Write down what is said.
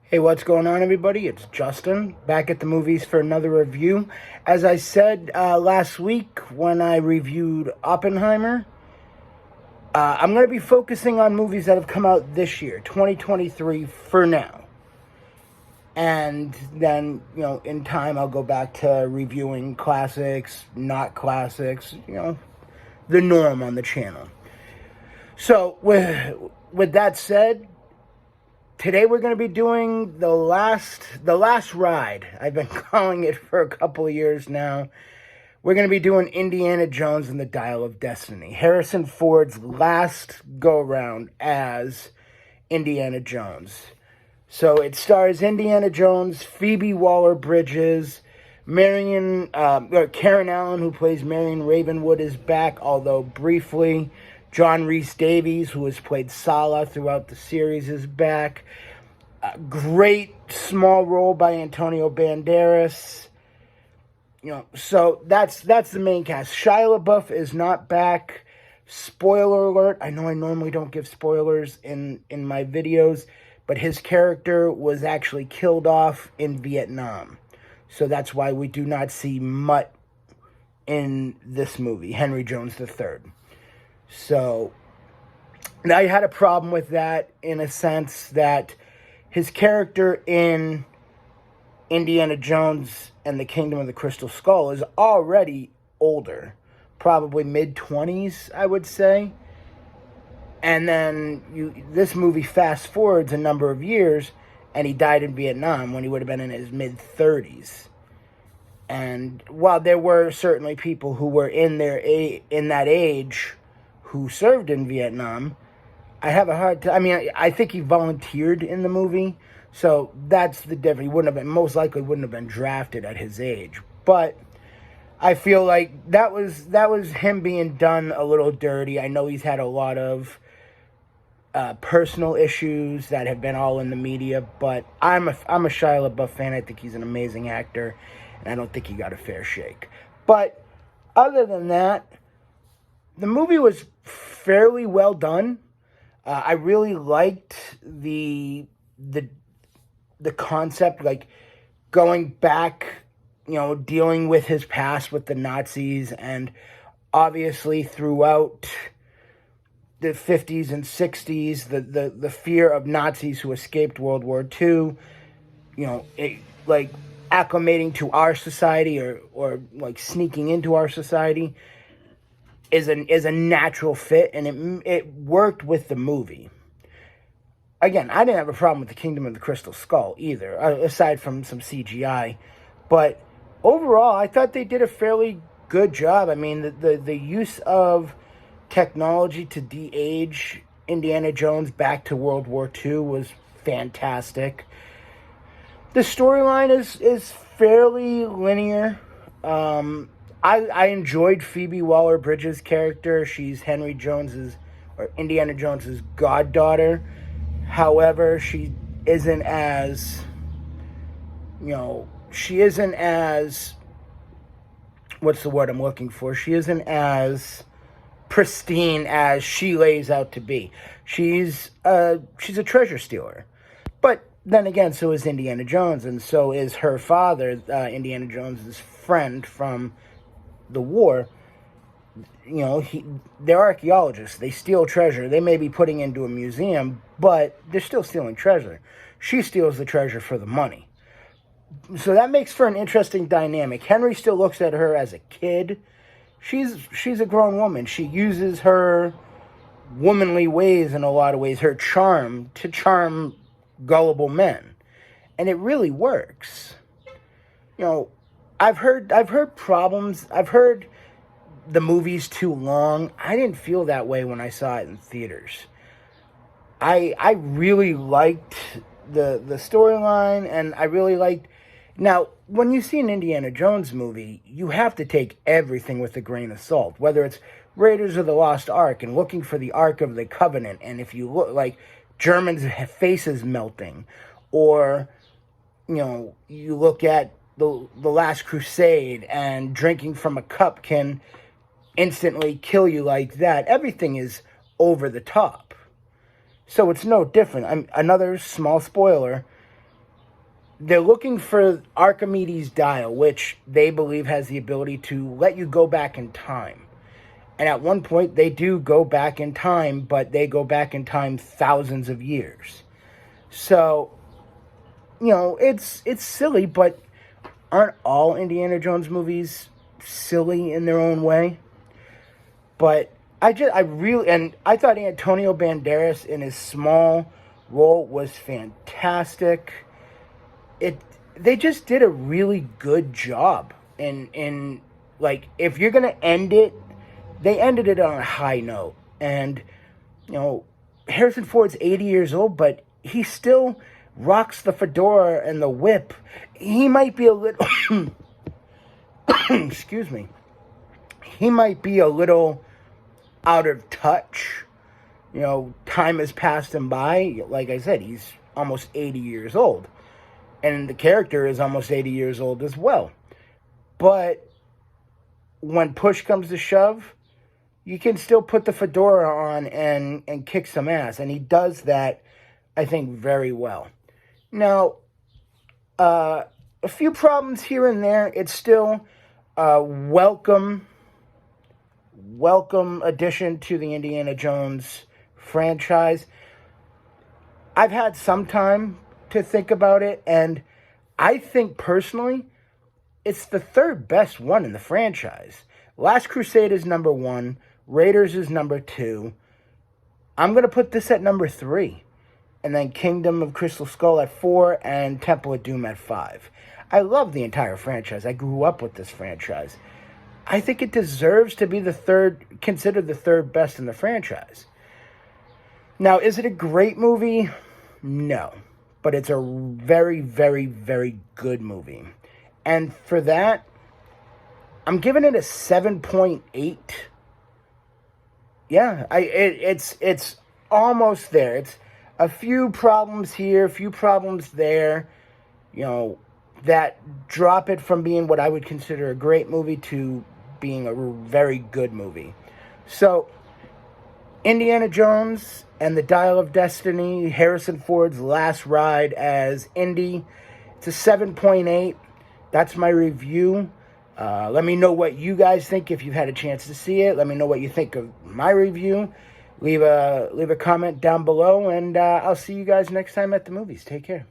Hey, what's going on, everybody? It's Justin, back at the movies for another review. As I said last week when I reviewed Oppenheimer, I'm going to be focusing on movies that have come out this year, 2023, for now. And then, in time, I'll go back to reviewing classics, not classics, the norm on the channel. So, with that said, today we're going to be doing the last ride. I've been calling it for a couple of years now. We're going to be doing Indiana Jones and the Dial of Destiny. Harrison Ford's last go-around as Indiana Jones. So it stars Indiana Jones, Phoebe Waller-Bridges, Karen Allen, who plays Marion Ravenwood, is back, although briefly. John Rhys-Davies, who has played Sallah throughout the series, is back. Great small role by Antonio Banderas. So that's the main cast. Shia LaBeouf is not back. Spoiler alert. I know I normally don't give spoilers in my videos, but his character was actually killed off in Vietnam. So that's why we do not see Mutt in this movie, Henry Jones III. So, now I had a problem with that in a sense that his character in Indiana Jones and the Kingdom of the Crystal Skull is already older. Probably mid-20s, I would say. And then this movie fast forwards a number of years, and he died in Vietnam when he would have been in his mid-30s. And while there were certainly people who were in that age who served in Vietnam, I have a hard time. I mean, I think he volunteered in the movie, so that's the difference. He most likely wouldn't have been drafted at his age. But I feel like that was him being done a little dirty. I know he's had a lot of personal issues that have been all in the media, but I'm a Shia LaBeouf fan. I think he's an amazing actor, and I don't think he got a fair shake. But other than that, the movie was fairly well done. I really liked the concept, like going back, dealing with his past with the Nazis, and obviously throughout the 50s and 60s, the fear of Nazis who escaped World War II, like acclimating to our society or like sneaking into our society is a natural fit, and it worked with the movie. Again, I didn't have a problem with the Kingdom of the Crystal Skull either, aside from some CGI. But overall, I thought they did a fairly good job. I mean, the use of technology to de-age Indiana Jones back to World War II was fantastic. The storyline is fairly linear. I enjoyed Phoebe Waller-Bridges' character. She's Indiana Jones's goddaughter. However, she isn't as, what's the word I'm looking for? She isn't as pristine as she lays out to be. She's a treasure stealer. But then again, so is Indiana Jones, and so is her father, Indiana Jones's friend from the war. They're archaeologists. They steal treasure. They may be putting into a museum, but they're still stealing treasure. She steals the treasure for the money. So that makes for an interesting dynamic. Henry still looks at her as a kid. She's a grown woman. She uses her womanly ways in a lot of ways, her charm, to charm gullible men. And it really works. I've heard problems. I've heard the movie's too long. I didn't feel that way when I saw it in theaters. I really liked the storyline, and I really liked... Now, when you see an Indiana Jones movie, you have to take everything with a grain of salt, whether it's Raiders of the Lost Ark and looking for the Ark of the Covenant, and if you look like Germans' faces melting, or, you look at the Last Crusade and drinking from a cup can instantly kill you like that. Everything is over the top. So it's no different. Another small spoiler. they're looking for Archimedes' dial, which they believe has the ability to let you go back in time. And at one point, they do go back in time, but they go back in time thousands of years. So, it's silly, but aren't all Indiana Jones movies silly in their own way? But I thought Antonio Banderas in his small role was fantastic. They just did a really good job. And like, if you're gonna end it, they ended it on a high note. And Harrison Ford's 80 years old, but he still rocks the fedora and the whip. He might be a little excuse me. He might be a little out of touch. Time has passed him by. Like I said, he's almost 80 years old. And the character is almost 80 years old as well. But when push comes to shove, you can still put the fedora on and kick some ass. And he does that, I think, very well. Now, a few problems here and there. It's still a welcome addition to the Indiana Jones franchise. I've had some time to think about it, and I think personally it's the third best one in the franchise. Last Crusade is number 1, Raiders is number 2. I'm going to put this at number 3, and then Kingdom of Crystal Skull at 4, and Temple of Doom at 5. I love the entire franchise. I grew up with this franchise. I think it deserves to be considered the third best in the franchise. Now, is it a great movie? No. But it's a very, very, very good movie. And for that, I'm giving it a 7.8. Yeah, it's almost there. It's a few problems here, a few problems there, that drop it from being what I would consider a great movie to being a very good movie. So, Indiana Jones and the Dial of Destiny, Harrison Ford's last ride as Indy. It's a 7.8. That's my review. Let me know what you guys think if you've had a chance to see it. Let me know what you think of my review. Leave a comment down below, and I'll see you guys next time at the movies. Take care.